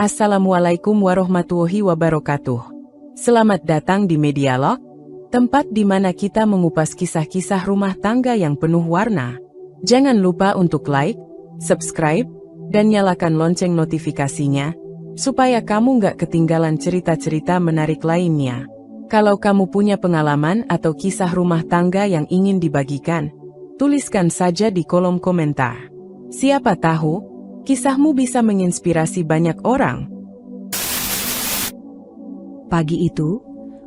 Assalamualaikum warahmatullahi wabarakatuh. Selamat datang di Medialog, tempat di mana kita mengupas kisah-kisah rumah tangga yang penuh warna. Jangan lupa untuk like, subscribe, dan nyalakan lonceng notifikasinya, supaya kamu nggak ketinggalan cerita-cerita menarik lainnya. Kalau kamu punya pengalaman atau kisah rumah tangga yang ingin dibagikan, tuliskan saja di kolom komentar. Siapa tahu, kisahmu bisa menginspirasi banyak orang. Pagi itu,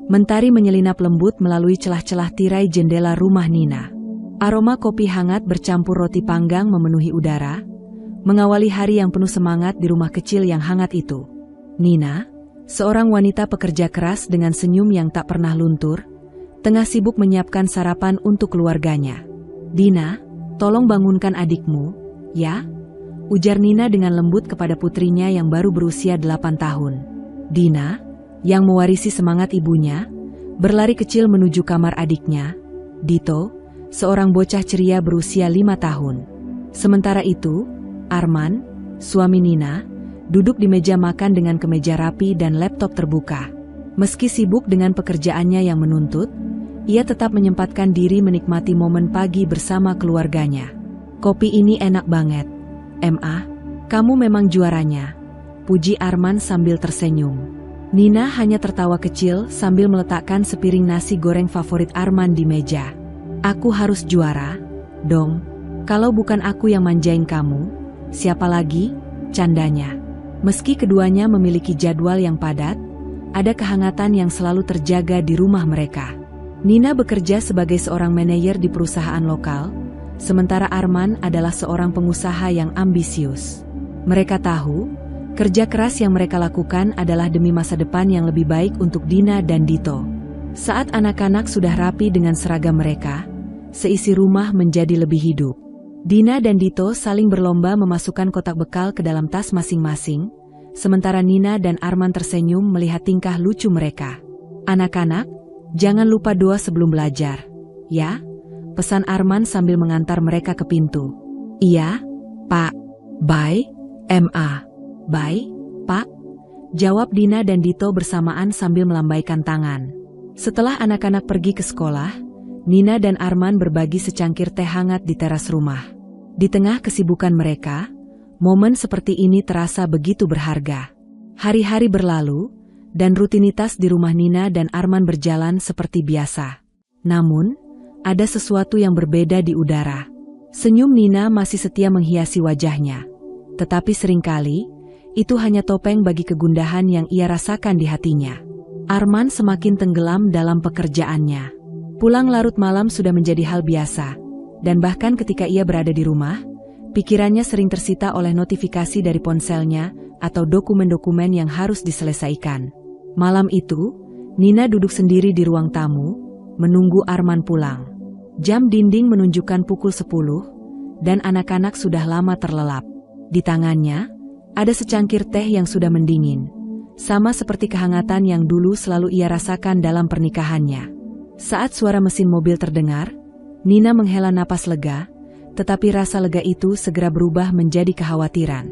mentari menyelinap lembut melalui celah-celah tirai jendela rumah Nina. Aroma kopi hangat bercampur roti panggang memenuhi udara, mengawali hari yang penuh semangat di rumah kecil yang hangat itu. Nina, seorang wanita pekerja keras dengan senyum yang tak pernah luntur, tengah sibuk menyiapkan sarapan untuk keluarganya. "Dina, tolong bangunkan adikmu, ya?" ujar Nina dengan lembut kepada putrinya yang baru berusia 8 tahun. Dina, yang mewarisi semangat ibunya, berlari kecil menuju kamar adiknya, Dito, seorang bocah ceria berusia 5 tahun. Sementara itu, Arman, suami Nina, duduk di meja makan dengan kemeja rapi dan laptop terbuka. Meski sibuk dengan pekerjaannya yang menuntut, ia tetap menyempatkan diri menikmati momen pagi bersama keluarganya. "Kopi ini enak banget. Ma, kamu memang juaranya," puji Arman sambil tersenyum. Nina hanya tertawa kecil sambil meletakkan sepiring nasi goreng favorit Arman di meja. "Aku harus juara dong. Kalau bukan aku yang manjain kamu, siapa lagi?" candanya. Meski keduanya memiliki jadwal yang padat, ada kehangatan yang selalu terjaga di rumah mereka. Nina bekerja sebagai seorang manajer di perusahaan lokal, sementara Arman adalah seorang pengusaha yang ambisius. Mereka tahu, kerja keras yang mereka lakukan adalah demi masa depan yang lebih baik untuk Dina dan Dito. Saat anak-anak sudah rapi dengan seragam mereka, seisi rumah menjadi lebih hidup. Dina dan Dito saling berlomba memasukkan kotak bekal ke dalam tas masing-masing, sementara Nina dan Arman tersenyum melihat tingkah lucu mereka. "Anak-anak, jangan lupa doa sebelum belajar, ya?" pesan Arman sambil mengantar mereka ke pintu. "Iya, Pak." "Bye, Ma." "Bye, Pak," jawab Dina dan Dito bersamaan sambil melambaikan tangan. Setelah anak-anak pergi ke sekolah, Nina dan Arman berbagi secangkir teh hangat di teras rumah. Di tengah kesibukan mereka, momen seperti ini terasa begitu berharga. Hari-hari berlalu, dan rutinitas di rumah Nina dan Arman berjalan seperti biasa. Namun, ada sesuatu yang berbeda di udara. Senyum Nina masih setia menghiasi wajahnya. Tetapi seringkali, itu hanya topeng bagi kegundahan yang ia rasakan di hatinya. Arman semakin tenggelam dalam pekerjaannya. Pulang larut malam sudah menjadi hal biasa, dan bahkan ketika ia berada di rumah, pikirannya sering tersita oleh notifikasi dari ponselnya atau dokumen-dokumen yang harus diselesaikan. Malam itu, Nina duduk sendiri di ruang tamu, menunggu Arman pulang. Jam dinding menunjukkan pukul 10, dan anak-anak sudah lama terlelap. Di tangannya, ada secangkir teh yang sudah mendingin, sama seperti kehangatan yang dulu selalu ia rasakan dalam pernikahannya. Saat suara mesin mobil terdengar, Nina menghela napas lega, tetapi rasa lega itu segera berubah menjadi kekhawatiran.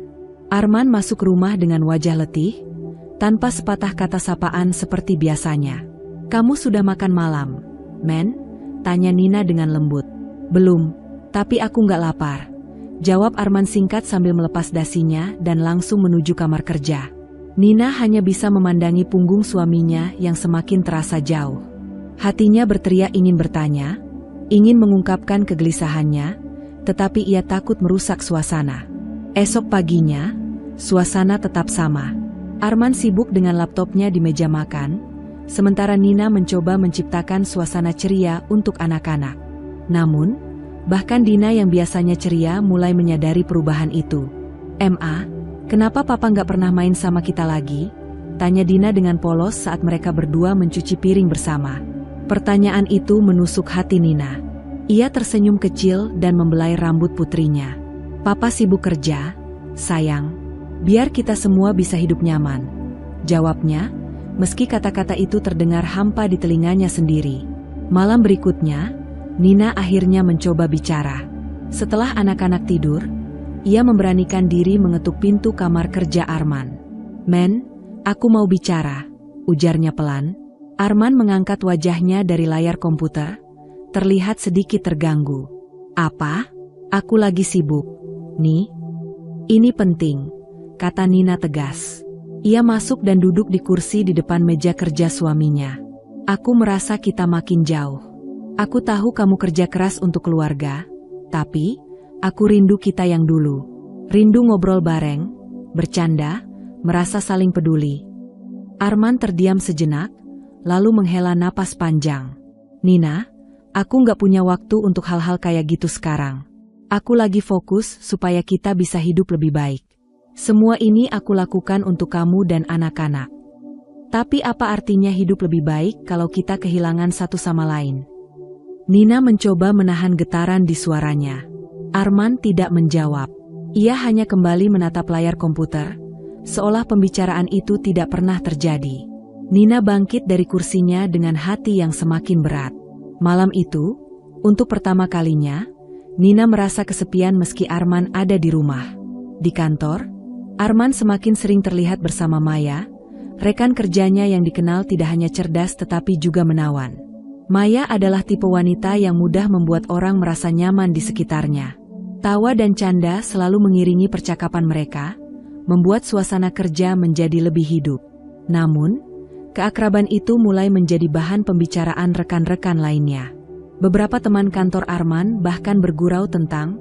Arman masuk rumah dengan wajah letih, tanpa sepatah kata sapaan seperti biasanya. "Kamu sudah makan malam, Men?" tanya Nina dengan lembut. "Belum, tapi aku nggak lapar," jawab Arman singkat sambil melepas dasinya dan langsung menuju kamar kerja. Nina hanya bisa memandangi punggung suaminya yang semakin terasa jauh. Hatinya berteriak ingin bertanya, ingin mengungkapkan kegelisahannya, tetapi ia takut merusak suasana. Esok paginya, suasana tetap sama. Arman sibuk dengan laptopnya di meja makan, sementara Nina mencoba menciptakan suasana ceria untuk anak-anak. Namun, bahkan Dina yang biasanya ceria mulai menyadari perubahan itu. "Ma, kenapa Papa nggak pernah main sama kita lagi?" tanya Dina dengan polos saat mereka berdua mencuci piring bersama. Pertanyaan itu menusuk hati Nina. Ia tersenyum kecil dan membelai rambut putrinya. "Papa sibuk kerja, sayang. Biar kita semua bisa hidup nyaman," jawabnya, meski kata-kata itu terdengar hampa di telinganya sendiri. Malam berikutnya, Nina akhirnya mencoba bicara. Setelah anak-anak tidur, ia memberanikan diri mengetuk pintu kamar kerja Arman. Men, aku mau bicara, ujarnya pelan. Arman mengangkat wajahnya dari layar komputer, terlihat sedikit terganggu. Apa? Aku lagi sibuk. Nih, ini penting, kata Nina tegas. Ia masuk dan duduk di kursi di depan meja kerja suaminya. Aku merasa kita makin jauh. Aku tahu kamu kerja keras untuk keluarga, tapi aku rindu kita yang dulu. Rindu ngobrol bareng, bercanda, merasa saling peduli. Arman terdiam sejenak, lalu menghela napas panjang. Nina, aku nggak punya waktu untuk hal-hal kayak gitu sekarang. Aku lagi fokus supaya kita bisa hidup lebih baik. Semua ini aku lakukan untuk kamu dan anak-anak. Tapi apa artinya hidup lebih baik kalau kita kehilangan satu sama lain? Nina mencoba menahan getaran di suaranya. Arman tidak menjawab. Ia hanya kembali menatap layar komputer, seolah pembicaraan itu tidak pernah terjadi. Nina bangkit dari kursinya dengan hati yang semakin berat. Malam itu, untuk pertama kalinya, Nina merasa kesepian meski Arman ada di rumah. Di kantor, Arman semakin sering terlihat bersama Maya, rekan kerjanya yang dikenal tidak hanya cerdas tetapi juga menawan. Maya adalah tipe wanita yang mudah membuat orang merasa nyaman di sekitarnya. Tawa dan canda selalu mengiringi percakapan mereka, membuat suasana kerja menjadi lebih hidup. Namun, keakraban itu mulai menjadi bahan pembicaraan rekan-rekan lainnya. Beberapa teman kantor Arman bahkan bergurau tentang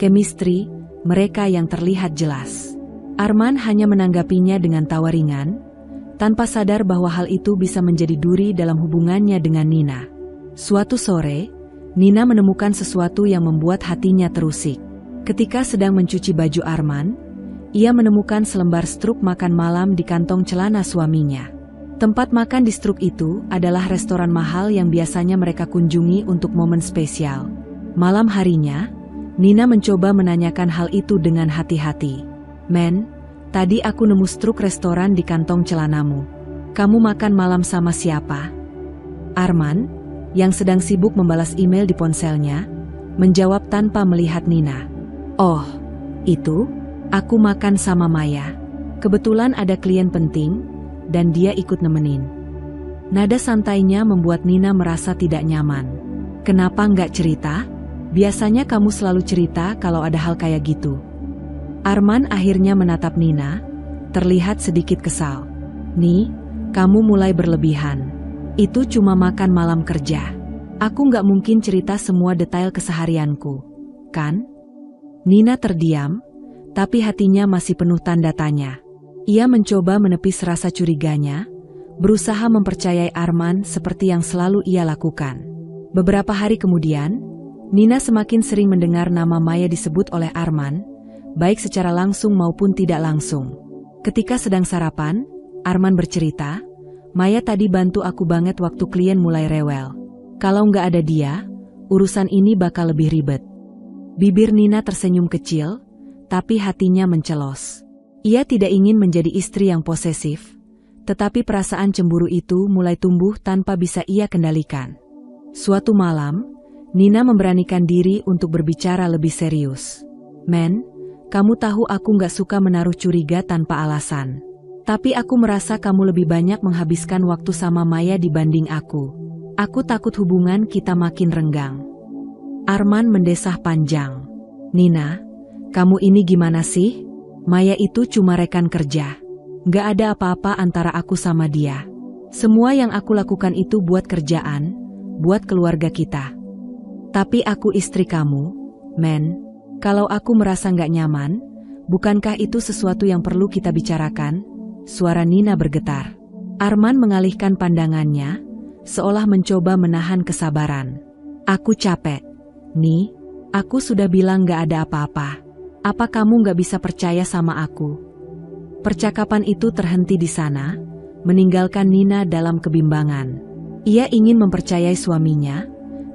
chemistry mereka yang terlihat jelas. Arman hanya menanggapinya dengan tawa ringan, tanpa sadar bahwa hal itu bisa menjadi duri dalam hubungannya dengan Nina. Suatu sore, Nina menemukan sesuatu yang membuat hatinya terusik. Ketika sedang mencuci baju Arman, ia menemukan selembar struk makan malam di kantong celana suaminya. Tempat makan di struk itu adalah restoran mahal yang biasanya mereka kunjungi untuk momen spesial. Malam harinya, Nina mencoba menanyakan hal itu dengan hati-hati. Men, tadi aku nemu struk restoran di kantong celanamu. Kamu makan malam sama siapa? Arman, yang sedang sibuk membalas email di ponselnya, menjawab tanpa melihat Nina. Oh, itu, aku makan sama Maya. Kebetulan ada klien penting, dan dia ikut nemenin. Nada santainya membuat Nina merasa tidak nyaman. Kenapa nggak cerita? Biasanya kamu selalu cerita kalau ada hal kayak gitu. Arman akhirnya menatap Nina, terlihat sedikit kesal. Nih, kamu mulai berlebihan. Itu cuma makan malam kerja. Aku nggak mungkin cerita semua detail keseharianku, kan? Nina terdiam, tapi hatinya masih penuh tanda tanya. Ia mencoba menepis rasa curiganya, berusaha mempercayai Arman seperti yang selalu ia lakukan. Beberapa hari kemudian, Nina semakin sering mendengar nama Maya disebut oleh Arman, baik secara langsung maupun tidak langsung. Ketika sedang sarapan, Arman bercerita, Maya tadi bantu aku banget waktu klien mulai rewel. Kalau nggak ada dia, urusan ini bakal lebih ribet. Bibir Nina tersenyum kecil, tapi hatinya mencelos. Ia tidak ingin menjadi istri yang posesif, tetapi perasaan cemburu itu mulai tumbuh tanpa bisa ia kendalikan. Suatu malam, Nina memberanikan diri untuk berbicara lebih serius. Men, kamu tahu aku nggak suka menaruh curiga tanpa alasan. Tapi aku merasa kamu lebih banyak menghabiskan waktu sama Maya dibanding aku. Aku takut hubungan kita makin renggang. Arman mendesah panjang. Nina, kamu ini gimana sih? Maya itu cuma rekan kerja. Nggak ada apa-apa antara aku sama dia. Semua yang aku lakukan itu buat kerjaan, buat keluarga kita. Tapi aku istri kamu, men. Kalau aku merasa nggak nyaman, bukankah itu sesuatu yang perlu kita bicarakan? Suara Nina bergetar. Arman mengalihkan pandangannya, seolah mencoba menahan kesabaran. Aku capek. Nih, aku sudah bilang nggak ada apa-apa. Apa kamu nggak bisa percaya sama aku? Percakapan itu terhenti di sana, meninggalkan Nina dalam kebimbangan. Ia ingin mempercayai suaminya,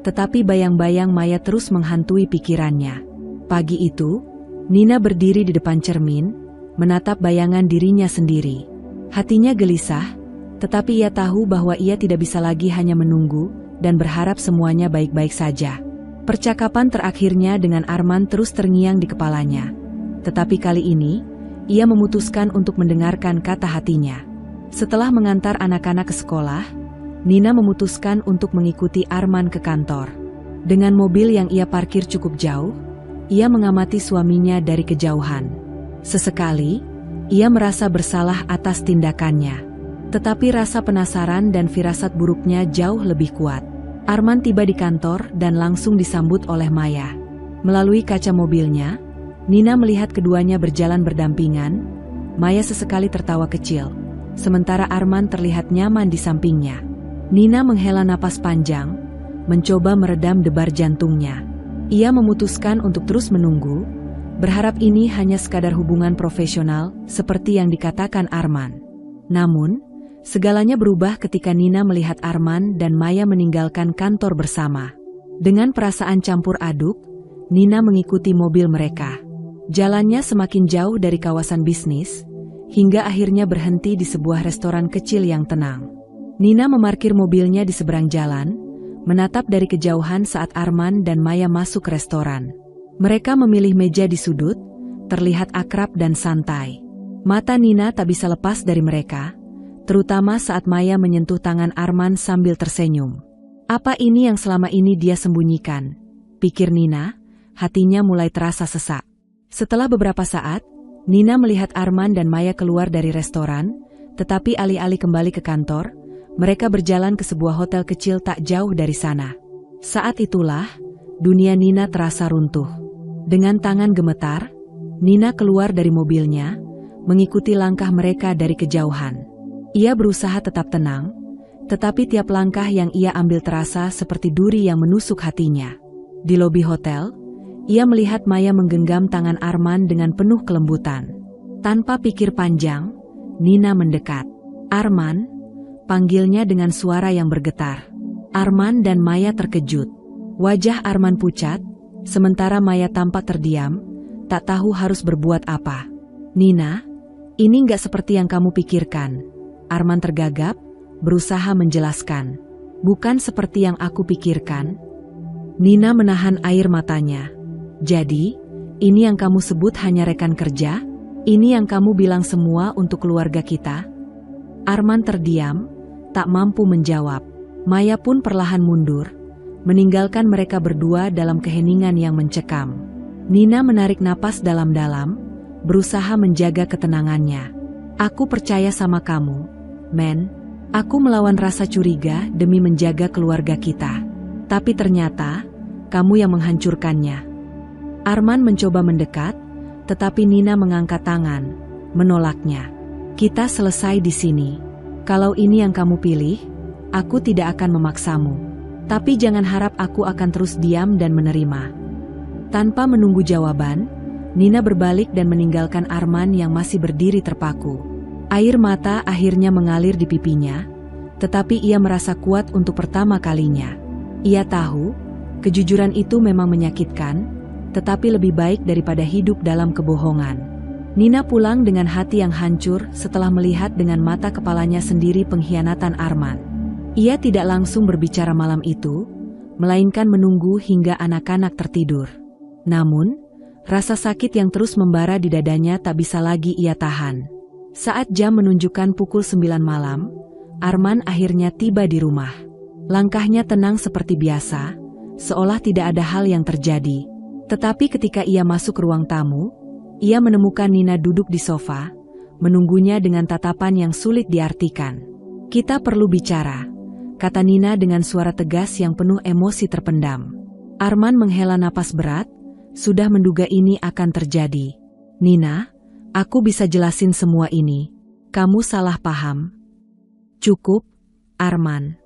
tetapi bayang-bayang Maya terus menghantui pikirannya. Pagi itu, Nina berdiri di depan cermin, menatap bayangan dirinya sendiri. Hatinya gelisah, tetapi ia tahu bahwa ia tidak bisa lagi hanya menunggu dan berharap semuanya baik-baik saja. Percakapan terakhirnya dengan Arman terus terngiang di kepalanya. Tetapi kali ini, ia memutuskan untuk mendengarkan kata hatinya. Setelah mengantar anak-anak ke sekolah, Nina memutuskan untuk mengikuti Arman ke kantor. Dengan mobil yang ia parkir cukup jauh, ia mengamati suaminya dari kejauhan. Sesekali, ia merasa bersalah atas tindakannya. Tetapi rasa penasaran dan firasat buruknya jauh lebih kuat. Arman tiba di kantor dan langsung disambut oleh Maya. Melalui kaca mobilnya, Nina melihat keduanya berjalan berdampingan. Maya sesekali tertawa kecil, sementara Arman terlihat nyaman di sampingnya. Nina menghela napas panjang, mencoba meredam debar jantungnya. Ia memutuskan untuk terus menunggu, berharap ini hanya sekadar hubungan profesional seperti yang dikatakan Arman. Namun, segalanya berubah ketika Nina melihat Arman dan Maya meninggalkan kantor bersama. Dengan perasaan campur aduk, Nina mengikuti mobil mereka. Jalannya semakin jauh dari kawasan bisnis, hingga akhirnya berhenti di sebuah restoran kecil yang tenang. Nina memarkir mobilnya di seberang jalan, menatap dari kejauhan saat Arman dan Maya masuk restoran. Mereka memilih meja di sudut, terlihat akrab dan santai. Mata Nina tak bisa lepas dari mereka, terutama saat Maya menyentuh tangan Arman sambil tersenyum. Apa ini yang selama ini dia sembunyikan? Pikir Nina, hatinya mulai terasa sesak. Setelah beberapa saat, Nina melihat Arman dan Maya keluar dari restoran, tetapi alih-alih kembali ke kantor, mereka berjalan ke sebuah hotel kecil tak jauh dari sana. Saat itulah, dunia Nina terasa runtuh. Dengan tangan gemetar, Nina keluar dari mobilnya, mengikuti langkah mereka dari kejauhan. Ia berusaha tetap tenang, tetapi tiap langkah yang ia ambil terasa seperti duri yang menusuk hatinya. Di lobi hotel, ia melihat Maya menggenggam tangan Arman dengan penuh kelembutan. Tanpa pikir panjang, Nina mendekat. "Arman," panggilnya dengan suara yang bergetar. Arman dan Maya terkejut. Wajah Arman pucat, sementara Maya tampak terdiam, tak tahu harus berbuat apa. "Nina, ini nggak seperti yang kamu pikirkan." Arman tergagap, berusaha menjelaskan. "Bukan seperti yang aku pikirkan." Nina menahan air matanya. "Jadi, ini yang kamu sebut hanya rekan kerja? Ini yang kamu bilang semua untuk keluarga kita?" Arman terdiam, tak mampu menjawab. Maya pun perlahan mundur, meninggalkan mereka berdua dalam keheningan yang mencekam. Nina menarik napas dalam-dalam, berusaha menjaga ketenangannya. "Aku percaya sama kamu, men. Aku melawan rasa curiga demi menjaga keluarga kita. Tapi ternyata, kamu yang menghancurkannya." Arman mencoba mendekat, tetapi Nina mengangkat tangan, menolaknya. "Kita selesai di sini. Kalau ini yang kamu pilih, aku tidak akan memaksamu. Tapi jangan harap aku akan terus diam dan menerima." Tanpa menunggu jawaban, Nina berbalik dan meninggalkan Arman yang masih berdiri terpaku. Air mata akhirnya mengalir di pipinya, tetapi ia merasa kuat untuk pertama kalinya. Ia tahu, kejujuran itu memang menyakitkan, tetapi lebih baik daripada hidup dalam kebohongan. Nina pulang dengan hati yang hancur setelah melihat dengan mata kepalanya sendiri pengkhianatan Arman. Ia tidak langsung berbicara malam itu, melainkan menunggu hingga anak-anak tertidur. Namun, rasa sakit yang terus membara di dadanya tak bisa lagi ia tahan. Saat jam menunjukkan pukul 9 malam, Arman akhirnya tiba di rumah. Langkahnya tenang seperti biasa, seolah tidak ada hal yang terjadi. Tetapi ketika ia masuk ke ruang tamu, ia menemukan Nina duduk di sofa, menunggunya dengan tatapan yang sulit diartikan. "Kita perlu bicara," kata Nina dengan suara tegas yang penuh emosi terpendam. Arman menghela napas berat, sudah menduga ini akan terjadi. "Nina, aku bisa jelasin semua ini. Kamu salah paham." "Cukup, Arman."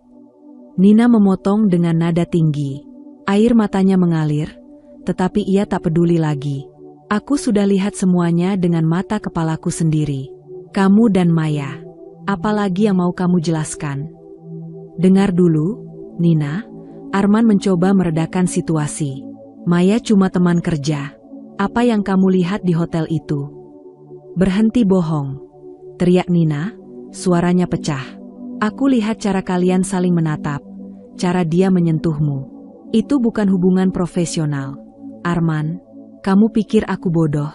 Nina memotong dengan nada tinggi. Air matanya mengalir, tetapi ia tak peduli lagi. "Aku sudah lihat semuanya dengan mata kepalaku sendiri. Kamu dan Maya. Apalagi yang mau kamu jelaskan?" "Dengar dulu, Nina." Arman mencoba meredakan situasi. "Maya cuma teman kerja. Apa yang kamu lihat di hotel itu?" "Berhenti bohong," teriak Nina, suaranya pecah. "Aku lihat cara kalian saling menatap, cara dia menyentuhmu. Itu bukan hubungan profesional. Arman, kamu pikir aku bodoh?"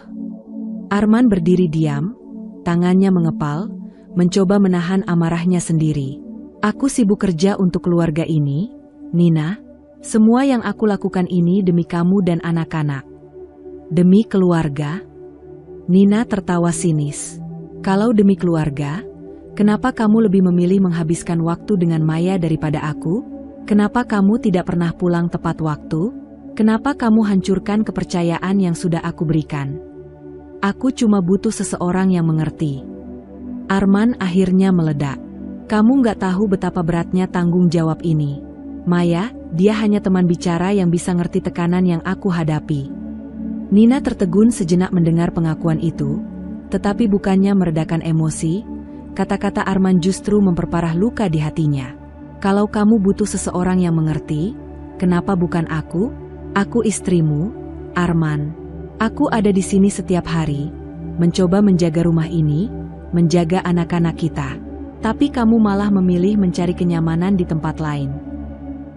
Arman berdiri diam, tangannya mengepal, mencoba menahan amarahnya sendiri. Aku sibuk kerja untuk keluarga ini, Nina. Semua yang aku lakukan ini demi kamu dan anak-anak. Demi keluarga? Nina tertawa sinis. Kalau demi keluarga, kenapa kamu lebih memilih menghabiskan waktu dengan Maya daripada aku? Kenapa kamu tidak pernah pulang tepat waktu? Kenapa kamu hancurkan kepercayaan yang sudah aku berikan? Aku cuma butuh seseorang yang mengerti. Arman akhirnya meledak. Kamu nggak tahu betapa beratnya tanggung jawab ini. Maya, dia hanya teman bicara yang bisa ngerti tekanan yang aku hadapi. Nina tertegun sejenak mendengar pengakuan itu, tetapi bukannya meredakan emosi, kata-kata Arman justru memperparah luka di hatinya. Kalau kamu butuh seseorang yang mengerti, kenapa bukan aku? Aku istrimu, Arman. Aku ada di sini setiap hari, mencoba menjaga rumah ini, menjaga anak-anak kita. Tapi kamu malah memilih mencari kenyamanan di tempat lain.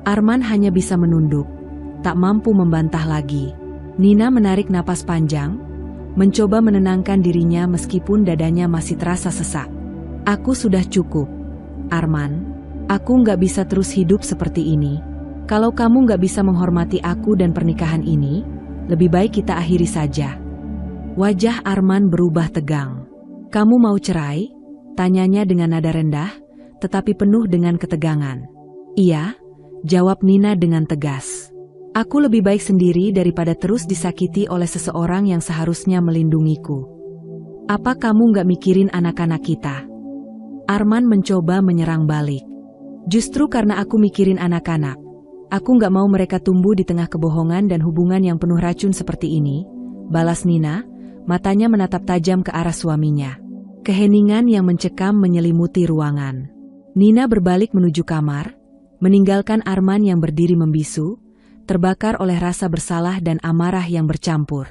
Arman hanya bisa menunduk, tak mampu membantah lagi. Nina menarik napas panjang, mencoba menenangkan dirinya meskipun dadanya masih terasa sesak. Aku sudah cukup, Arman. Aku nggak bisa terus hidup seperti ini. Kalau kamu nggak bisa menghormati aku dan pernikahan ini, lebih baik kita akhiri saja. Wajah Arman berubah tegang. Kamu mau cerai? Tanyanya dengan nada rendah, tetapi penuh dengan ketegangan. Iya, jawab Nina dengan tegas. Aku lebih baik sendiri daripada terus disakiti oleh seseorang yang seharusnya melindungiku. Apa kamu nggak mikirin anak-anak kita? Arman mencoba menyerang balik. Justru karena aku mikirin anak-anak. Aku nggak mau mereka tumbuh di tengah kebohongan dan hubungan yang penuh racun seperti ini, balas Nina, matanya menatap tajam ke arah suaminya. Keheningan yang mencekam menyelimuti ruangan. Nina berbalik menuju kamar, meninggalkan Arman yang berdiri membisu, terbakar oleh rasa bersalah dan amarah yang bercampur.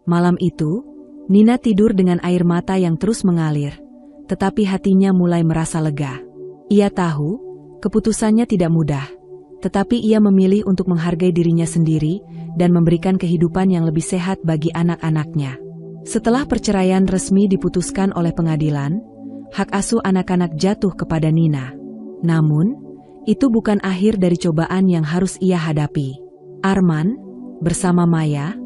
Malam itu, Nina tidur dengan air mata yang terus mengalir, tetapi hatinya mulai merasa lega. Ia tahu, keputusannya tidak mudah. Tetapi ia memilih untuk menghargai dirinya sendiri dan memberikan kehidupan yang lebih sehat bagi anak-anaknya. Setelah perceraian resmi diputuskan oleh pengadilan, hak asuh anak-anak jatuh kepada Nina. Namun, itu bukan akhir dari cobaan yang harus ia hadapi. Arman, bersama Maya,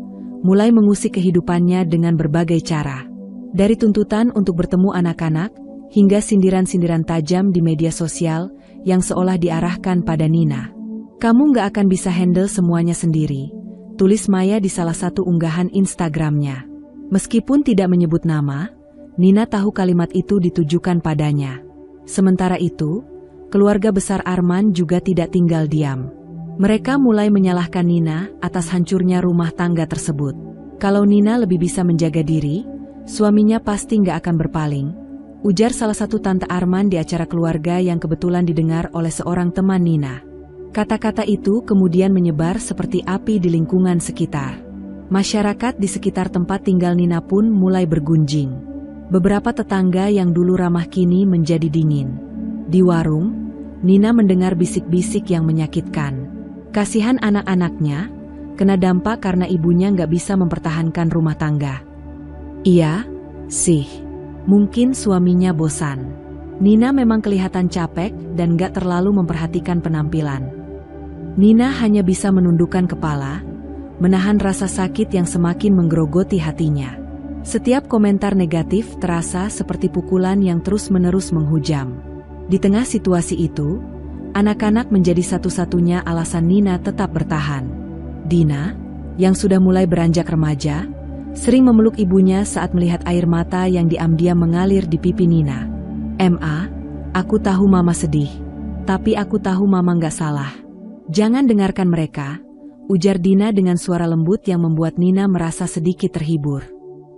mulai mengusik kehidupannya dengan berbagai cara. Dari tuntutan untuk bertemu anak-anak, hingga sindiran-sindiran tajam di media sosial yang seolah diarahkan pada Nina. Kamu nggak akan bisa handle semuanya sendiri, tulis Maya di salah satu unggahan Instagramnya. Meskipun tidak menyebut nama, Nina tahu kalimat itu ditujukan padanya. Sementara itu, keluarga besar Arman juga tidak tinggal diam. Mereka mulai menyalahkan Nina atas hancurnya rumah tangga tersebut. Kalau Nina lebih bisa menjaga diri, suaminya pasti nggak akan berpaling, ujar salah satu tante Arman di acara keluarga yang kebetulan didengar oleh seorang teman Nina. Kata-kata itu kemudian menyebar seperti api di lingkungan sekitar. Masyarakat di sekitar tempat tinggal Nina pun mulai bergunjing. Beberapa tetangga yang dulu ramah kini menjadi dingin. Di warung, Nina mendengar bisik-bisik yang menyakitkan. Kasihan anak-anaknya, kena dampak karena ibunya nggak bisa mempertahankan rumah tangga. Iya, sih. Mungkin suaminya bosan. Nina memang kelihatan capek dan nggak terlalu memperhatikan penampilan. Nina hanya bisa menundukkan kepala, menahan rasa sakit yang semakin menggerogoti hatinya. Setiap komentar negatif terasa seperti pukulan yang terus-menerus menghujam. Di tengah situasi itu, anak-anak menjadi satu-satunya alasan Nina tetap bertahan. Dina, yang sudah mulai beranjak remaja, sering memeluk ibunya saat melihat air mata yang diam-diam mengalir di pipi Nina. "Ma, aku tahu Mama sedih, tapi aku tahu Mama nggak salah. Jangan dengarkan mereka," ujar Dina dengan suara lembut yang membuat Nina merasa sedikit terhibur.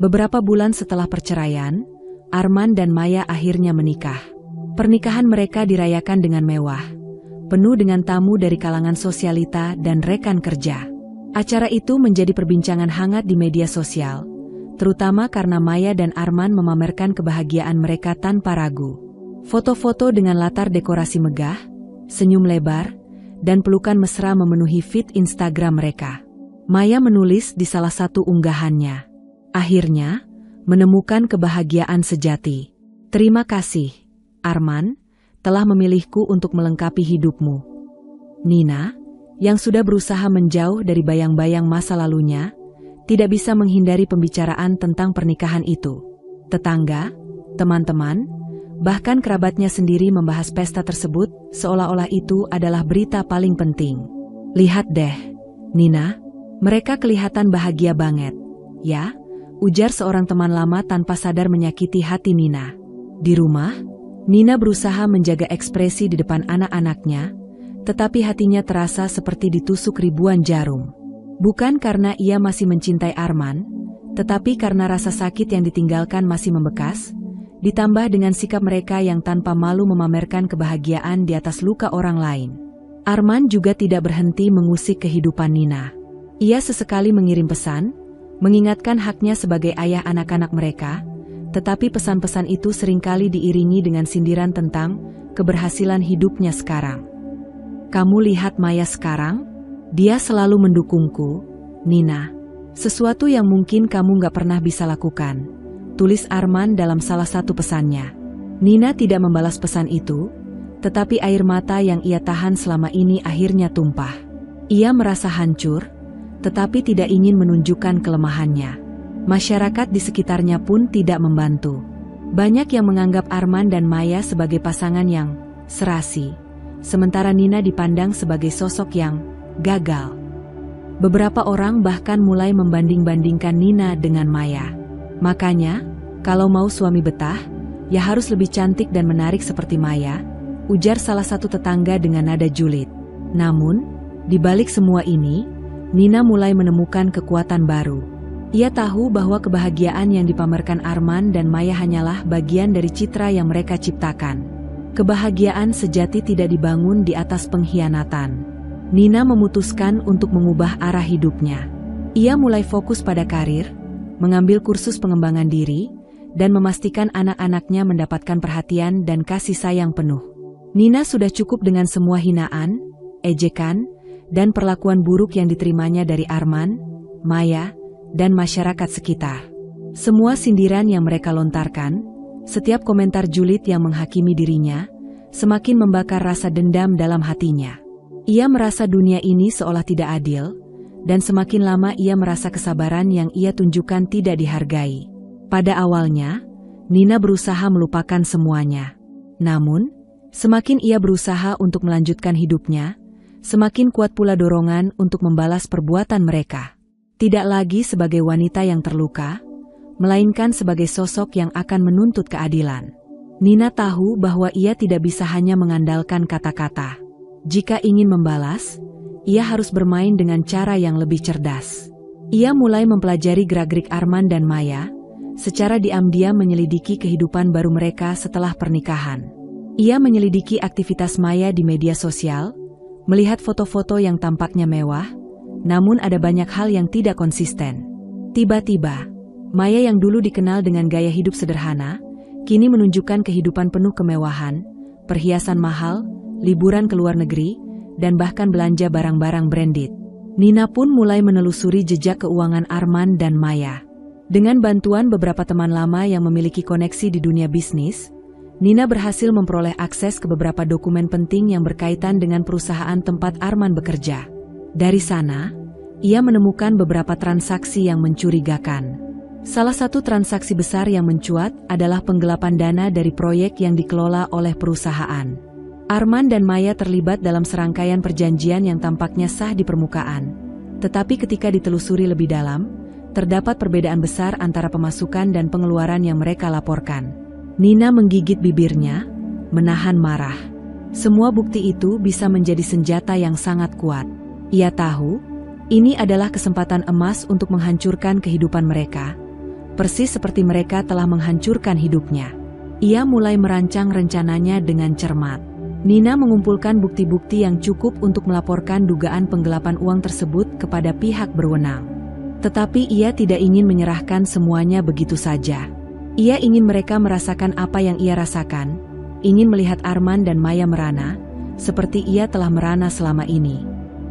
Beberapa bulan setelah perceraian, Arman dan Maya akhirnya menikah. Pernikahan mereka dirayakan dengan mewah, penuh dengan tamu dari kalangan sosialita dan rekan kerja. Acara itu menjadi perbincangan hangat di media sosial, terutama karena Maya dan Arman memamerkan kebahagiaan mereka tanpa ragu. Foto-foto dengan latar dekorasi megah, senyum lebar, dan pelukan mesra memenuhi feed Instagram mereka. Maya menulis di salah satu unggahannya, "Akhirnya, menemukan kebahagiaan sejati. Terima kasih, Arman, telah memilihku untuk melengkapi hidupmu. Nina, yang sudah berusaha menjauh dari bayang-bayang masa lalunya, tidak bisa menghindari pembicaraan tentang pernikahan itu. Tetangga, teman-teman, bahkan kerabatnya sendiri membahas pesta tersebut seolah-olah itu adalah berita paling penting. Lihat deh, Nina, mereka kelihatan bahagia banget. Ya, ujar seorang teman lama tanpa sadar menyakiti hati Nina. Di rumah, Nina berusaha menjaga ekspresi di depan anak-anaknya, tetapi hatinya terasa seperti ditusuk ribuan jarum. Bukan karena ia masih mencintai Arman, tetapi karena rasa sakit yang ditinggalkan masih membekas, ditambah dengan sikap mereka yang tanpa malu memamerkan kebahagiaan di atas luka orang lain. Arman juga tidak berhenti mengusik kehidupan Nina. Ia sesekali mengirim pesan, mengingatkan haknya sebagai ayah anak-anak mereka, tetapi pesan-pesan itu seringkali diiringi dengan sindiran tentang keberhasilan hidupnya sekarang. Kamu lihat Maya sekarang? Dia selalu mendukungku, Nina. Sesuatu yang mungkin kamu gak pernah bisa lakukan, tulis Arman dalam salah satu pesannya. Nina tidak membalas pesan itu, tetapi air mata yang ia tahan selama ini akhirnya tumpah. Ia merasa hancur, tetapi tidak ingin menunjukkan kelemahannya. Masyarakat di sekitarnya pun tidak membantu. Banyak yang menganggap Arman dan Maya sebagai pasangan yang serasi, sementara Nina dipandang sebagai sosok yang gagal. Beberapa orang bahkan mulai membanding-bandingkan Nina dengan Maya. Makanya, kalau mau suami betah, ya harus lebih cantik dan menarik seperti Maya, ujar salah satu tetangga dengan nada julid. Namun, di balik semua ini, Nina mulai menemukan kekuatan baru. Ia tahu bahwa kebahagiaan yang dipamerkan Arman dan Maya hanyalah bagian dari citra yang mereka ciptakan. Kebahagiaan sejati tidak dibangun di atas pengkhianatan. Nina memutuskan untuk mengubah arah hidupnya. Ia mulai fokus pada karir, mengambil kursus pengembangan diri, dan memastikan anak-anaknya mendapatkan perhatian dan kasih sayang penuh. Nina sudah cukup dengan semua hinaan, ejekan, dan perlakuan buruk yang diterimanya dari Arman, Maya, dan masyarakat sekitar. Semua sindiran yang mereka lontarkan, setiap komentar julid yang menghakimi dirinya, semakin membakar rasa dendam dalam hatinya. Ia merasa dunia ini seolah tidak adil, dan semakin lama ia merasa kesabaran yang ia tunjukkan tidak dihargai. Pada awalnya, Nina berusaha melupakan semuanya. Namun, semakin ia berusaha untuk melanjutkan hidupnya, semakin kuat pula dorongan untuk membalas perbuatan mereka. Tidak lagi sebagai wanita yang terluka, melainkan sebagai sosok yang akan menuntut keadilan. Nina tahu bahwa ia tidak bisa hanya mengandalkan kata-kata. Jika ingin membalas, ia harus bermain dengan cara yang lebih cerdas. Ia mulai mempelajari gerak-gerik Arman dan Maya, secara diam-diam menyelidiki kehidupan baru mereka setelah pernikahan. Ia menyelidiki aktivitas Maya di media sosial, melihat foto-foto yang tampaknya mewah, namun ada banyak hal yang tidak konsisten. Tiba-tiba, Maya yang dulu dikenal dengan gaya hidup sederhana, kini menunjukkan kehidupan penuh kemewahan, perhiasan mahal, liburan ke luar negeri, dan bahkan belanja barang-barang branded. Nina pun mulai menelusuri jejak keuangan Arman dan Maya. Dengan bantuan beberapa teman lama yang memiliki koneksi di dunia bisnis, Nina berhasil memperoleh akses ke beberapa dokumen penting yang berkaitan dengan perusahaan tempat Arman bekerja. Dari sana, ia menemukan beberapa transaksi yang mencurigakan. Salah satu transaksi besar yang mencuat adalah penggelapan dana dari proyek yang dikelola oleh perusahaan. Arman dan Maya terlibat dalam serangkaian perjanjian yang tampaknya sah di permukaan. Tetapi ketika ditelusuri lebih dalam, terdapat perbedaan besar antara pemasukan dan pengeluaran yang mereka laporkan. Nina menggigit bibirnya, menahan marah. Semua bukti itu bisa menjadi senjata yang sangat kuat. Ia tahu, ini adalah kesempatan emas untuk menghancurkan kehidupan mereka, persis seperti mereka telah menghancurkan hidupnya. Ia mulai merancang rencananya dengan cermat. Nina mengumpulkan bukti-bukti yang cukup untuk melaporkan dugaan penggelapan uang tersebut kepada pihak berwenang. Tetapi ia tidak ingin menyerahkan semuanya begitu saja. Ia ingin mereka merasakan apa yang ia rasakan, ingin melihat Arman dan Maya merana, seperti ia telah merana selama ini.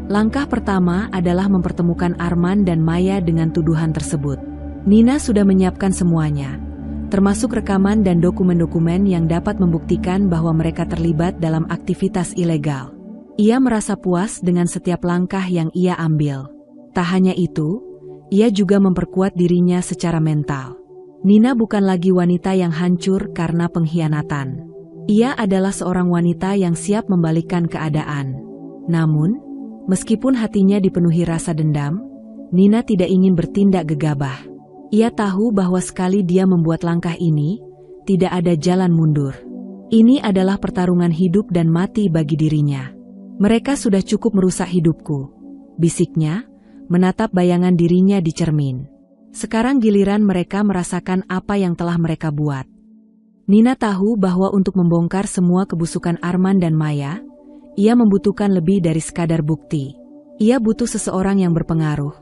Langkah pertama adalah mempertemukan Arman dan Maya dengan tuduhan tersebut. Nina sudah menyiapkan semuanya, termasuk rekaman dan dokumen-dokumen yang dapat membuktikan bahwa mereka terlibat dalam aktivitas ilegal. Ia merasa puas dengan setiap langkah yang ia ambil. Tak hanya itu, ia juga memperkuat dirinya secara mental. Nina bukan lagi wanita yang hancur karena pengkhianatan. Ia adalah seorang wanita yang siap membalikkan keadaan. Namun, meskipun hatinya dipenuhi rasa dendam, Nina tidak ingin bertindak gegabah. Ia tahu bahwa sekali dia membuat langkah ini, tidak ada jalan mundur. Ini adalah pertarungan hidup dan mati bagi dirinya. Mereka sudah cukup merusak hidupku, bisiknya, menatap bayangan dirinya di cermin. Sekarang giliran mereka merasakan apa yang telah mereka buat. Nina tahu bahwa untuk membongkar semua kebusukan Arman dan Maya, ia membutuhkan lebih dari sekadar bukti. Ia butuh seseorang yang berpengaruh,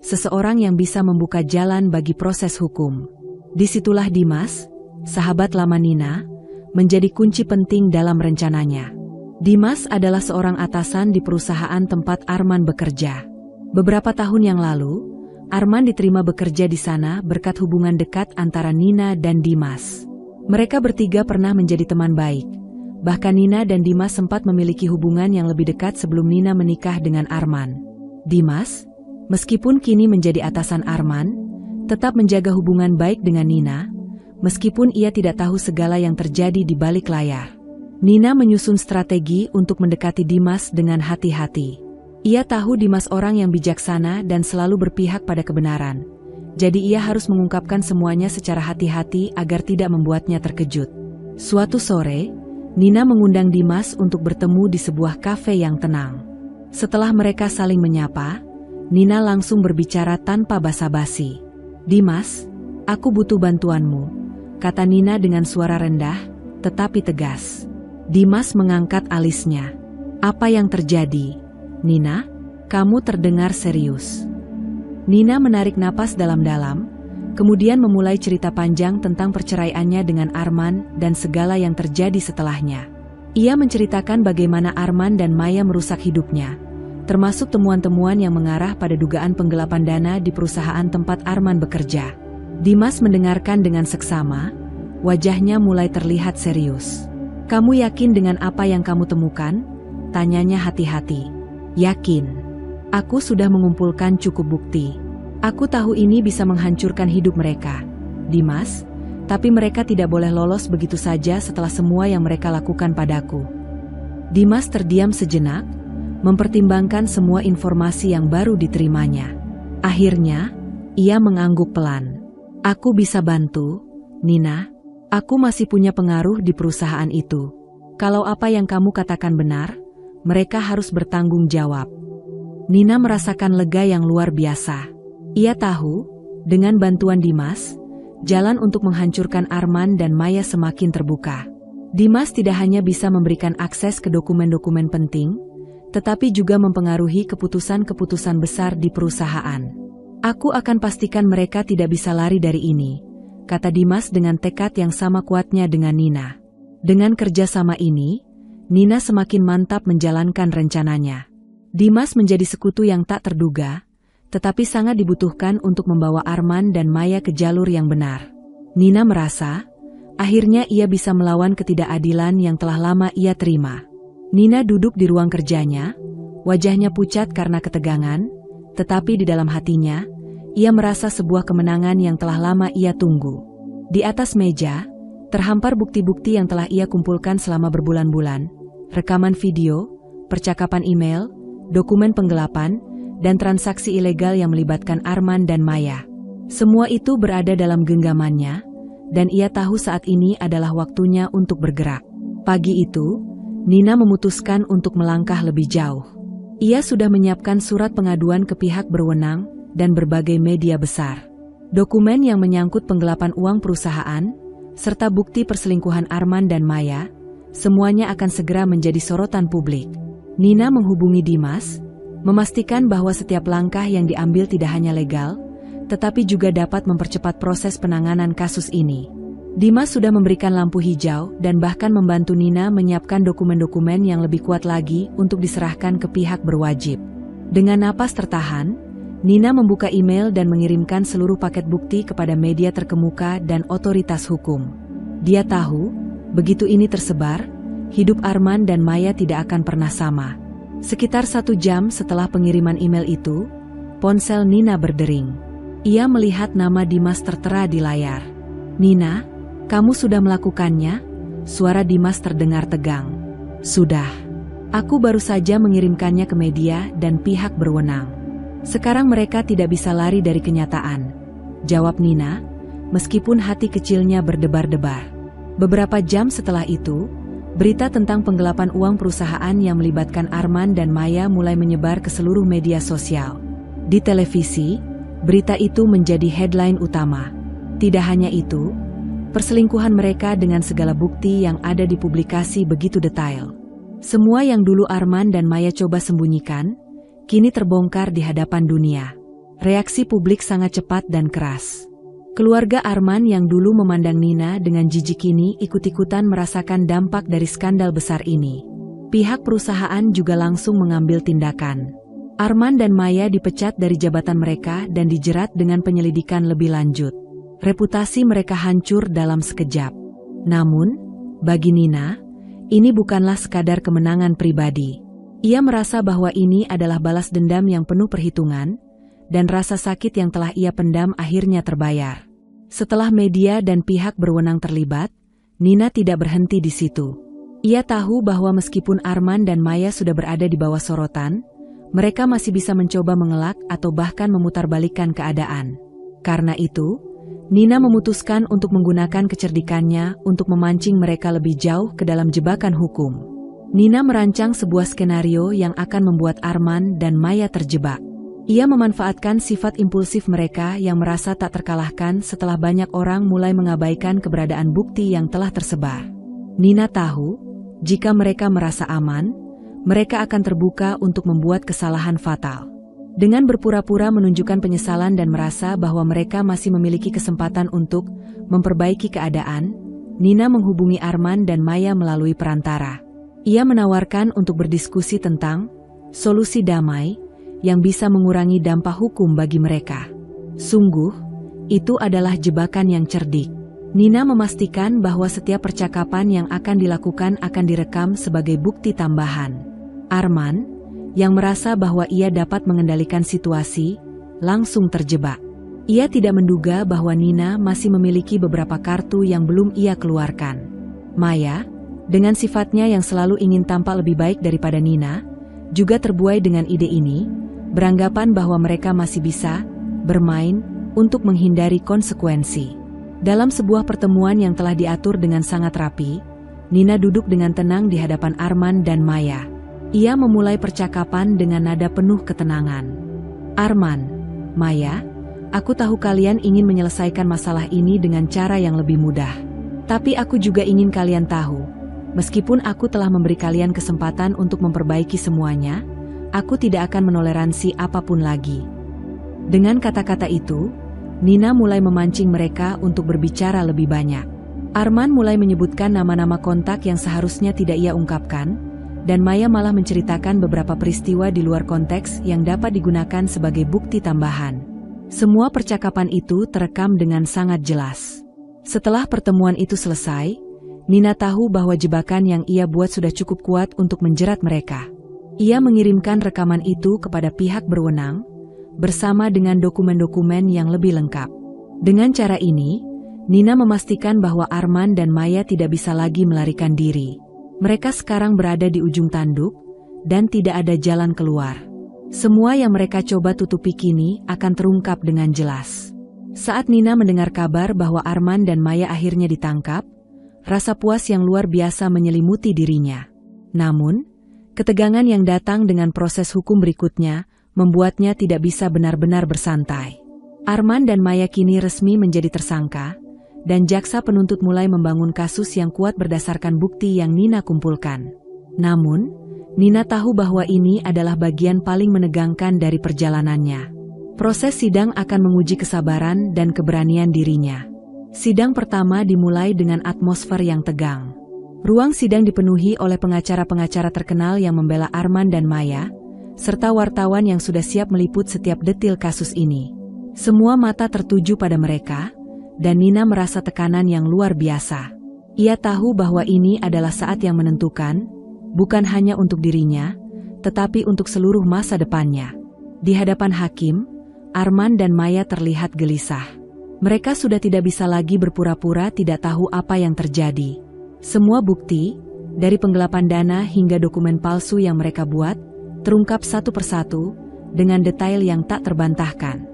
seseorang yang bisa membuka jalan bagi proses hukum. Disitulah Dimas, sahabat lama Nina, menjadi kunci penting dalam rencananya. Dimas adalah seorang atasan di perusahaan tempat Arman bekerja. Beberapa tahun yang lalu, Arman diterima bekerja di sana berkat hubungan dekat antara Nina dan Dimas. Mereka bertiga pernah menjadi teman baik. Bahkan Nina dan Dimas sempat memiliki hubungan yang lebih dekat sebelum Nina menikah dengan Arman. Dimas, meskipun kini menjadi atasan Arman, tetap menjaga hubungan baik dengan Nina, meskipun ia tidak tahu segala yang terjadi di balik layar. Nina menyusun strategi untuk mendekati Dimas dengan hati-hati. Ia tahu Dimas orang yang bijaksana dan selalu berpihak pada kebenaran. Jadi ia harus mengungkapkan semuanya secara hati-hati agar tidak membuatnya terkejut. Suatu sore, Nina mengundang Dimas untuk bertemu di sebuah kafe yang tenang. Setelah mereka saling menyapa, Nina langsung berbicara tanpa basa-basi. "Dimas, aku butuh bantuanmu," kata Nina dengan suara rendah, tetapi tegas. Dimas mengangkat alisnya. "Apa yang terjadi? Nina, kamu terdengar serius." Nina menarik napas dalam-dalam, kemudian memulai cerita panjang tentang perceraiannya dengan Arman dan segala yang terjadi setelahnya. Ia menceritakan bagaimana Arman dan Maya merusak hidupnya, termasuk temuan-temuan yang mengarah pada dugaan penggelapan dana di perusahaan tempat Arman bekerja. Dimas mendengarkan dengan seksama, wajahnya mulai terlihat serius. "Kamu yakin dengan apa yang kamu temukan?" tanyanya hati-hati. "Yakin. Aku sudah mengumpulkan cukup bukti. Aku tahu ini bisa menghancurkan hidup mereka, Dimas, tapi mereka tidak boleh lolos begitu saja setelah semua yang mereka lakukan padaku." Dimas terdiam sejenak, mempertimbangkan semua informasi yang baru diterimanya. Akhirnya, ia mengangguk pelan. "Aku bisa bantu, Nina. Aku masih punya pengaruh di perusahaan itu. Kalau apa yang kamu katakan benar, mereka harus bertanggung jawab." Nina merasakan lega yang luar biasa. Ia tahu, dengan bantuan Dimas, jalan untuk menghancurkan Arman dan Maya semakin terbuka. Dimas tidak hanya bisa memberikan akses ke dokumen-dokumen penting, tetapi juga mempengaruhi keputusan-keputusan besar di perusahaan. "Aku akan pastikan mereka tidak bisa lari dari ini," kata Dimas dengan tekad yang sama kuatnya dengan Nina. Dengan kerjasama ini, Nina semakin mantap menjalankan rencananya. Dimas menjadi sekutu yang tak terduga, tetapi sangat dibutuhkan untuk membawa Arman dan Maya ke jalur yang benar. Nina merasa, akhirnya ia bisa melawan ketidakadilan yang telah lama ia terima. Nina duduk di ruang kerjanya, wajahnya pucat karena ketegangan, tetapi di dalam hatinya, ia merasa sebuah kemenangan yang telah lama ia tunggu. Di atas meja, terhampar bukti-bukti yang telah ia kumpulkan selama berbulan-bulan, rekaman video, percakapan email, dokumen penggelapan, dan transaksi ilegal yang melibatkan Arman dan Maya. Semua itu berada dalam genggamannya, dan ia tahu saat ini adalah waktunya untuk bergerak. Pagi itu, Nina memutuskan untuk melangkah lebih jauh. Ia sudah menyiapkan surat pengaduan ke pihak berwenang dan berbagai media besar. Dokumen yang menyangkut penggelapan uang perusahaan, serta bukti perselingkuhan Arman dan Maya, semuanya akan segera menjadi sorotan publik. Nina menghubungi Dimas, memastikan bahwa setiap langkah yang diambil tidak hanya legal, tetapi juga dapat mempercepat proses penanganan kasus ini. Dimas sudah memberikan lampu hijau dan bahkan membantu Nina menyiapkan dokumen-dokumen yang lebih kuat lagi untuk diserahkan ke pihak berwajib. Dengan napas tertahan, Nina membuka email dan mengirimkan seluruh paket bukti kepada media terkemuka dan otoritas hukum. Dia tahu, begitu ini tersebar, hidup Arman dan Maya tidak akan pernah sama. Sekitar 1 jam setelah pengiriman email itu, ponsel Nina berdering. Ia melihat nama Dimas tertera di layar. "Nina, kamu sudah melakukannya?" Suara Dimas terdengar tegang. "Sudah. Aku baru saja mengirimkannya ke media dan pihak berwenang. Sekarang mereka tidak bisa lari dari kenyataan," jawab Nina, meskipun hati kecilnya berdebar-debar. Beberapa jam setelah itu, berita tentang penggelapan uang perusahaan yang melibatkan Arman dan Maya mulai menyebar ke seluruh media sosial. Di televisi, berita itu menjadi headline utama. Tidak hanya itu, perselingkuhan mereka dengan segala bukti yang ada dipublikasi begitu detail. Semua yang dulu Arman dan Maya coba sembunyikan, kini terbongkar di hadapan dunia. Reaksi publik sangat cepat dan keras. Keluarga Arman yang dulu memandang Nina dengan jijik kini ikut-ikutan merasakan dampak dari skandal besar ini. Pihak perusahaan juga langsung mengambil tindakan. Arman dan Maya dipecat dari jabatan mereka dan dijerat dengan penyelidikan lebih lanjut. Reputasi mereka hancur dalam sekejap. Namun, bagi Nina, ini bukanlah sekadar kemenangan pribadi. Ia merasa bahwa ini adalah balas dendam yang penuh perhitungan, dan rasa sakit yang telah ia pendam akhirnya terbayar. Setelah media dan pihak berwenang terlibat, Nina tidak berhenti di situ. Ia tahu bahwa meskipun Arman dan Maya sudah berada di bawah sorotan, mereka masih bisa mencoba mengelak atau bahkan memutarbalikkan keadaan. Karena itu, Nina memutuskan untuk menggunakan kecerdikannya untuk memancing mereka lebih jauh ke dalam jebakan hukum. Nina merancang sebuah skenario yang akan membuat Arman dan Maya terjebak. Ia memanfaatkan sifat impulsif mereka yang merasa tak terkalahkan setelah banyak orang mulai mengabaikan keberadaan bukti yang telah tersebar. Nina tahu, jika mereka merasa aman, mereka akan terbuka untuk membuat kesalahan fatal. Dengan berpura-pura menunjukkan penyesalan dan merasa bahwa mereka masih memiliki kesempatan untuk memperbaiki keadaan, Nina menghubungi Arman dan Maya melalui perantara. Ia menawarkan untuk berdiskusi tentang solusi damai yang bisa mengurangi dampak hukum bagi mereka. Sungguh, itu adalah jebakan yang cerdik. Nina memastikan bahwa setiap percakapan yang akan dilakukan akan direkam sebagai bukti tambahan. Arman, yang merasa bahwa ia dapat mengendalikan situasi, langsung terjebak. Ia tidak menduga bahwa Nina masih memiliki beberapa kartu yang belum ia keluarkan. Maya, dengan sifatnya yang selalu ingin tampak lebih baik daripada Nina, juga terbuai dengan ide ini, beranggapan bahwa mereka masih bisa bermain untuk menghindari konsekuensi. Dalam sebuah pertemuan yang telah diatur dengan sangat rapi, Nina duduk dengan tenang di hadapan Arman dan Maya. Ia memulai percakapan dengan nada penuh ketenangan. "Arman, Maya, aku tahu kalian ingin menyelesaikan masalah ini dengan cara yang lebih mudah. Tapi aku juga ingin kalian tahu, meskipun aku telah memberi kalian kesempatan untuk memperbaiki semuanya, aku tidak akan menoleransi apapun lagi." Dengan kata-kata itu, Nina mulai memancing mereka untuk berbicara lebih banyak. Arman mulai menyebutkan nama-nama kontak yang seharusnya tidak ia ungkapkan, dan Maya malah menceritakan beberapa peristiwa di luar konteks yang dapat digunakan sebagai bukti tambahan. Semua percakapan itu terekam dengan sangat jelas. Setelah pertemuan itu selesai, Nina tahu bahwa jebakan yang ia buat sudah cukup kuat untuk menjerat mereka. Ia mengirimkan rekaman itu kepada pihak berwenang, bersama dengan dokumen-dokumen yang lebih lengkap. Dengan cara ini, Nina memastikan bahwa Arman dan Maya tidak bisa lagi melarikan diri. Mereka sekarang berada di ujung tanduk, dan tidak ada jalan keluar. Semua yang mereka coba tutupi kini akan terungkap dengan jelas. Saat Nina mendengar kabar bahwa Arman dan Maya akhirnya ditangkap, rasa puas yang luar biasa menyelimuti dirinya. Namun, ketegangan yang datang dengan proses hukum berikutnya membuatnya tidak bisa benar-benar bersantai. Arman dan Maya kini resmi menjadi tersangka, dan jaksa penuntut mulai membangun kasus yang kuat berdasarkan bukti yang Nina kumpulkan. Namun, Nina tahu bahwa ini adalah bagian paling menegangkan dari perjalanannya. Proses sidang akan menguji kesabaran dan keberanian dirinya. Sidang pertama dimulai dengan atmosfer yang tegang. Ruang sidang dipenuhi oleh pengacara-pengacara terkenal yang membela Arman dan Maya, serta wartawan yang sudah siap meliput setiap detil kasus ini. Semua mata tertuju pada mereka, dan Nina merasa tekanan yang luar biasa. Ia tahu bahwa ini adalah saat yang menentukan, bukan hanya untuk dirinya, tetapi untuk seluruh masa depannya. Di hadapan hakim, Arman dan Maya terlihat gelisah. Mereka sudah tidak bisa lagi berpura-pura tidak tahu apa yang terjadi. Semua bukti, dari penggelapan dana hingga dokumen palsu yang mereka buat, terungkap satu persatu, dengan detail yang tak terbantahkan.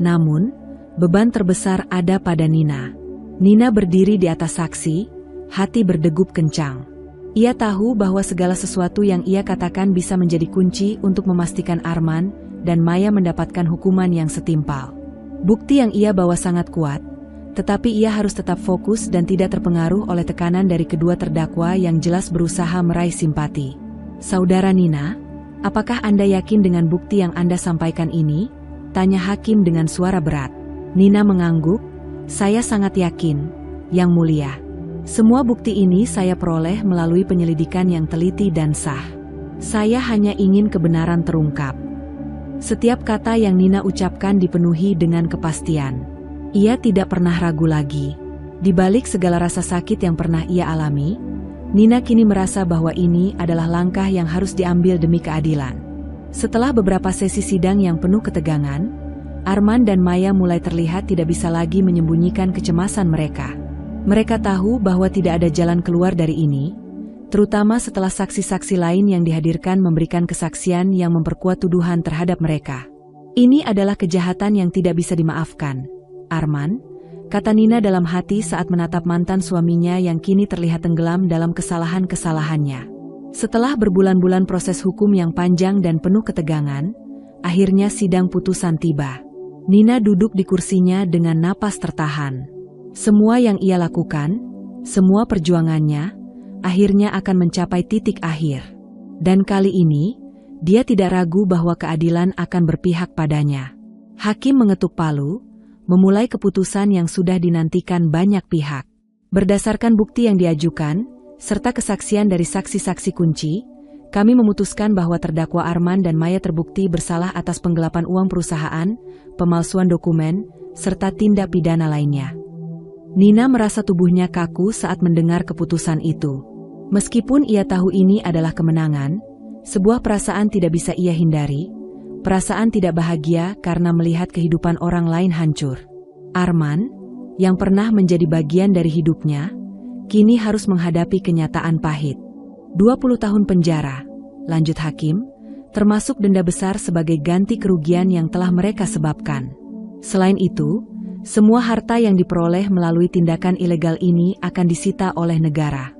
Namun, beban terbesar ada pada Nina. Nina berdiri di atas saksi, hati berdegup kencang. Ia tahu bahwa segala sesuatu yang ia katakan bisa menjadi kunci untuk memastikan Arman dan Maya mendapatkan hukuman yang setimpal. Bukti yang ia bawa sangat kuat, tetapi ia harus tetap fokus dan tidak terpengaruh oleh tekanan dari kedua terdakwa yang jelas berusaha meraih simpati. Saudara Nina, apakah Anda yakin dengan bukti yang Anda sampaikan ini? Tanya hakim dengan suara berat. Nina mengangguk, saya sangat yakin, Yang Mulia. Semua bukti ini saya peroleh melalui penyelidikan yang teliti dan sah. Saya hanya ingin kebenaran terungkap. Setiap kata yang Nina ucapkan dipenuhi dengan kepastian. Ia tidak pernah ragu lagi. Di balik segala rasa sakit yang pernah ia alami, Nina kini merasa bahwa ini adalah langkah yang harus diambil demi keadilan. Setelah beberapa sesi sidang yang penuh ketegangan, Arman dan Maya mulai terlihat tidak bisa lagi menyembunyikan kecemasan mereka. Mereka tahu bahwa tidak ada jalan keluar dari ini, terutama setelah saksi-saksi lain yang dihadirkan memberikan kesaksian yang memperkuat tuduhan terhadap mereka. Ini adalah kejahatan yang tidak bisa dimaafkan, Arman, kata Nina dalam hati saat menatap mantan suaminya yang kini terlihat tenggelam dalam kesalahan-kesalahannya. Setelah berbulan-bulan proses hukum yang panjang dan penuh ketegangan, akhirnya sidang putusan tiba. Nina duduk di kursinya dengan napas tertahan. Semua yang ia lakukan, semua perjuangannya, akhirnya akan mencapai titik akhir. Dan kali ini, dia tidak ragu bahwa keadilan akan berpihak padanya. Hakim mengetuk palu, memulai keputusan yang sudah dinantikan banyak pihak. Berdasarkan bukti yang diajukan, serta kesaksian dari saksi-saksi kunci, kami memutuskan bahwa terdakwa Arman dan Maya terbukti bersalah atas penggelapan uang perusahaan, pemalsuan dokumen, serta tindak pidana lainnya. Nina merasa tubuhnya kaku saat mendengar keputusan itu. Meskipun ia tahu ini adalah kemenangan, sebuah perasaan tidak bisa ia hindari, perasaan tidak bahagia karena melihat kehidupan orang lain hancur. Arman, yang pernah menjadi bagian dari hidupnya, kini harus menghadapi kenyataan pahit. 20 tahun penjara, lanjut hakim, termasuk denda besar sebagai ganti kerugian yang telah mereka sebabkan. Selain itu, semua harta yang diperoleh melalui tindakan ilegal ini akan disita oleh negara.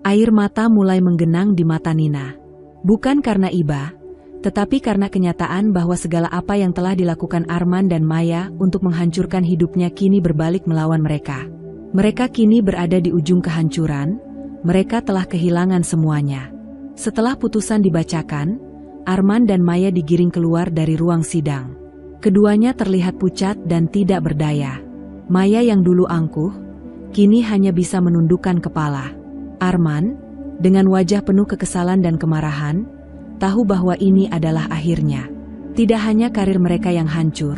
Air mata mulai menggenang di mata Nina. Bukan karena iba, tetapi karena kenyataan bahwa segala apa yang telah dilakukan Arman dan Maya untuk menghancurkan hidupnya kini berbalik melawan mereka. Mereka kini berada di ujung kehancuran, mereka telah kehilangan semuanya. Setelah putusan dibacakan, Arman dan Maya digiring keluar dari ruang sidang. Keduanya terlihat pucat dan tidak berdaya. Maya yang dulu angkuh, kini hanya bisa menundukkan kepala. Arman, dengan wajah penuh kekesalan dan kemarahan, tahu bahwa ini adalah akhirnya. Tidak hanya karir mereka yang hancur,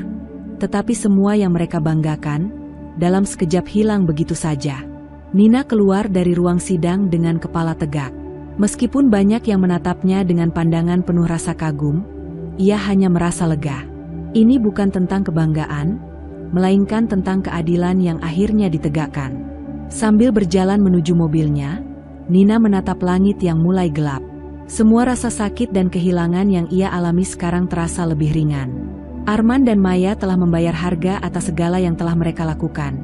tetapi semua yang mereka banggakan, dalam sekejap hilang begitu saja. Nina keluar dari ruang sidang dengan kepala tegak. Meskipun banyak yang menatapnya dengan pandangan penuh rasa kagum, ia hanya merasa lega. Ini bukan tentang kebanggaan, melainkan tentang keadilan yang akhirnya ditegakkan. Sambil berjalan menuju mobilnya, Nina menatap langit yang mulai gelap. Semua rasa sakit dan kehilangan yang ia alami sekarang terasa lebih ringan. Arman dan Maya telah membayar harga atas segala yang telah mereka lakukan.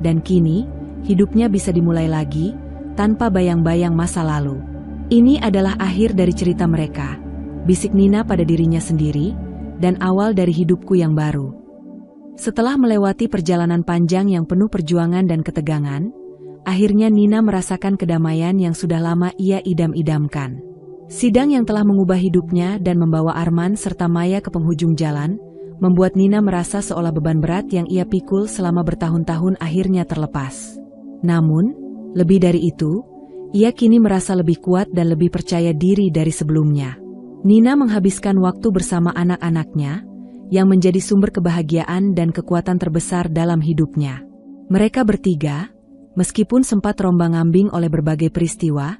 Dan kini, hidupnya bisa dimulai lagi, tanpa bayang-bayang masa lalu. Ini adalah akhir dari cerita mereka, bisik Nina pada dirinya sendiri, dan awal dari hidupku yang baru. Setelah melewati perjalanan panjang yang penuh perjuangan dan ketegangan, akhirnya Nina merasakan kedamaian yang sudah lama ia idam-idamkan. Sidang yang telah mengubah hidupnya dan membawa Arman serta Maya ke penghujung jalan, membuat Nina merasa seolah beban berat yang ia pikul selama bertahun-tahun akhirnya terlepas. Namun, lebih dari itu, ia kini merasa lebih kuat dan lebih percaya diri dari sebelumnya. Nina menghabiskan waktu bersama anak-anaknya, yang menjadi sumber kebahagiaan dan kekuatan terbesar dalam hidupnya. Mereka bertiga, meskipun sempat rombang-ambing oleh berbagai peristiwa,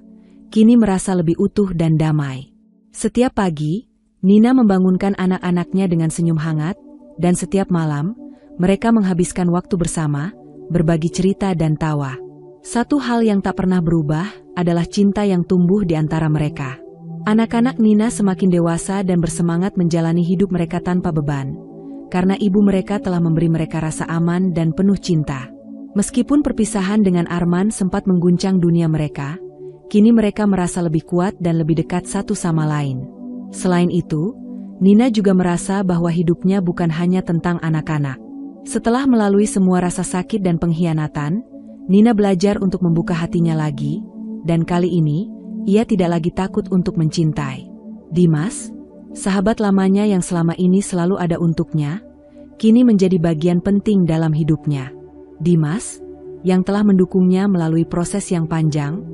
kini merasa lebih utuh dan damai. Setiap pagi, Nina membangunkan anak-anaknya dengan senyum hangat, dan setiap malam, mereka menghabiskan waktu bersama, berbagi cerita dan tawa. Satu hal yang tak pernah berubah adalah cinta yang tumbuh di antara mereka. Anak-anak Nina semakin dewasa dan bersemangat menjalani hidup mereka tanpa beban, karena ibu mereka telah memberi mereka rasa aman dan penuh cinta. Meskipun perpisahan dengan Arman sempat mengguncang dunia mereka, kini mereka merasa lebih kuat dan lebih dekat satu sama lain. Selain itu, Nina juga merasa bahwa hidupnya bukan hanya tentang anak-anak. Setelah melalui semua rasa sakit dan pengkhianatan, Nina belajar untuk membuka hatinya lagi, dan kali ini, ia tidak lagi takut untuk mencintai. Dimas, sahabat lamanya yang selama ini selalu ada untuknya, kini menjadi bagian penting dalam hidupnya. Dimas, yang telah mendukungnya melalui proses yang panjang,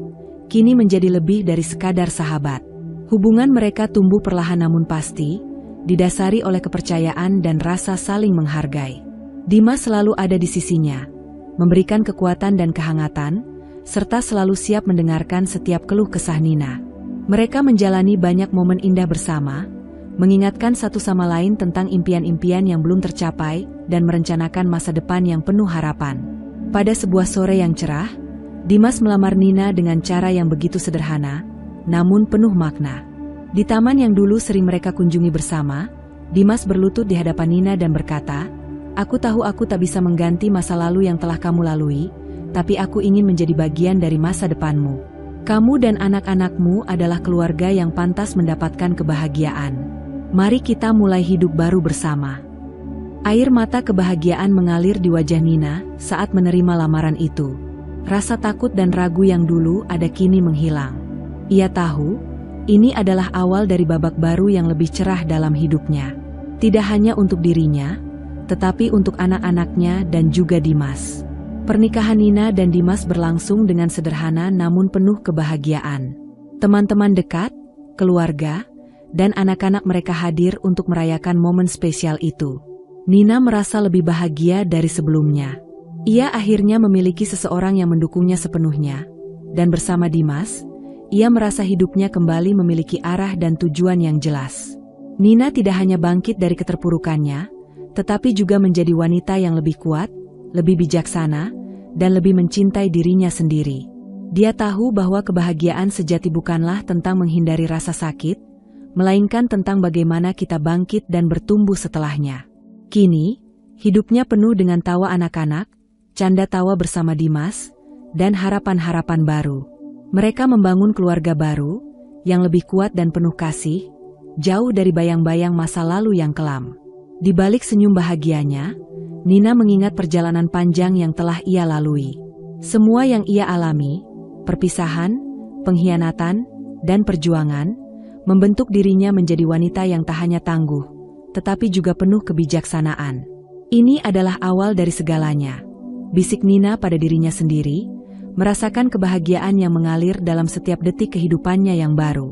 kini menjadi lebih dari sekadar sahabat. Hubungan mereka tumbuh perlahan namun pasti, didasari oleh kepercayaan dan rasa saling menghargai. Dimas selalu ada di sisinya, memberikan kekuatan dan kehangatan, serta selalu siap mendengarkan setiap keluh kesah Nina. Mereka menjalani banyak momen indah bersama, mengingatkan satu sama lain tentang impian-impian yang belum tercapai dan merencanakan masa depan yang penuh harapan. Pada sebuah sore yang cerah, Dimas melamar Nina dengan cara yang begitu sederhana, namun penuh makna. Di taman yang dulu sering mereka kunjungi bersama, Dimas berlutut di hadapan Nina dan berkata, "Aku tahu aku tak bisa mengganti masa lalu yang telah kamu lalui, tapi aku ingin menjadi bagian dari masa depanmu. Kamu dan anak-anakmu adalah keluarga yang pantas mendapatkan kebahagiaan. Mari kita mulai hidup baru bersama." Air mata kebahagiaan mengalir di wajah Nina saat menerima lamaran itu. Rasa takut dan ragu yang dulu ada kini menghilang. Ia tahu, ini adalah awal dari babak baru yang lebih cerah dalam hidupnya. Tidak hanya untuk dirinya, tetapi untuk anak-anaknya dan juga Dimas. Pernikahan Nina dan Dimas berlangsung dengan sederhana namun penuh kebahagiaan. Teman-teman dekat, keluarga, dan anak-anak mereka hadir untuk merayakan momen spesial itu. Nina merasa lebih bahagia dari sebelumnya. Ia akhirnya memiliki seseorang yang mendukungnya sepenuhnya, dan bersama Dimas, ia merasa hidupnya kembali memiliki arah dan tujuan yang jelas. Nina tidak hanya bangkit dari keterpurukannya, tetapi juga menjadi wanita yang lebih kuat, lebih bijaksana, dan lebih mencintai dirinya sendiri. Dia tahu bahwa kebahagiaan sejati bukanlah tentang menghindari rasa sakit, melainkan tentang bagaimana kita bangkit dan bertumbuh setelahnya. Kini, hidupnya penuh dengan tawa anak-anak, canda tawa bersama Dimas, dan harapan-harapan baru. Mereka membangun keluarga baru, yang lebih kuat dan penuh kasih, jauh dari bayang-bayang masa lalu yang kelam. Di balik senyum bahagianya, Nina mengingat perjalanan panjang yang telah ia lalui. Semua yang ia alami, perpisahan, pengkhianatan, dan perjuangan, membentuk dirinya menjadi wanita yang tak hanya tangguh, tetapi juga penuh kebijaksanaan. Ini adalah awal dari segalanya, bisik Nina pada dirinya sendiri, merasakan kebahagiaan yang mengalir dalam setiap detik kehidupannya yang baru.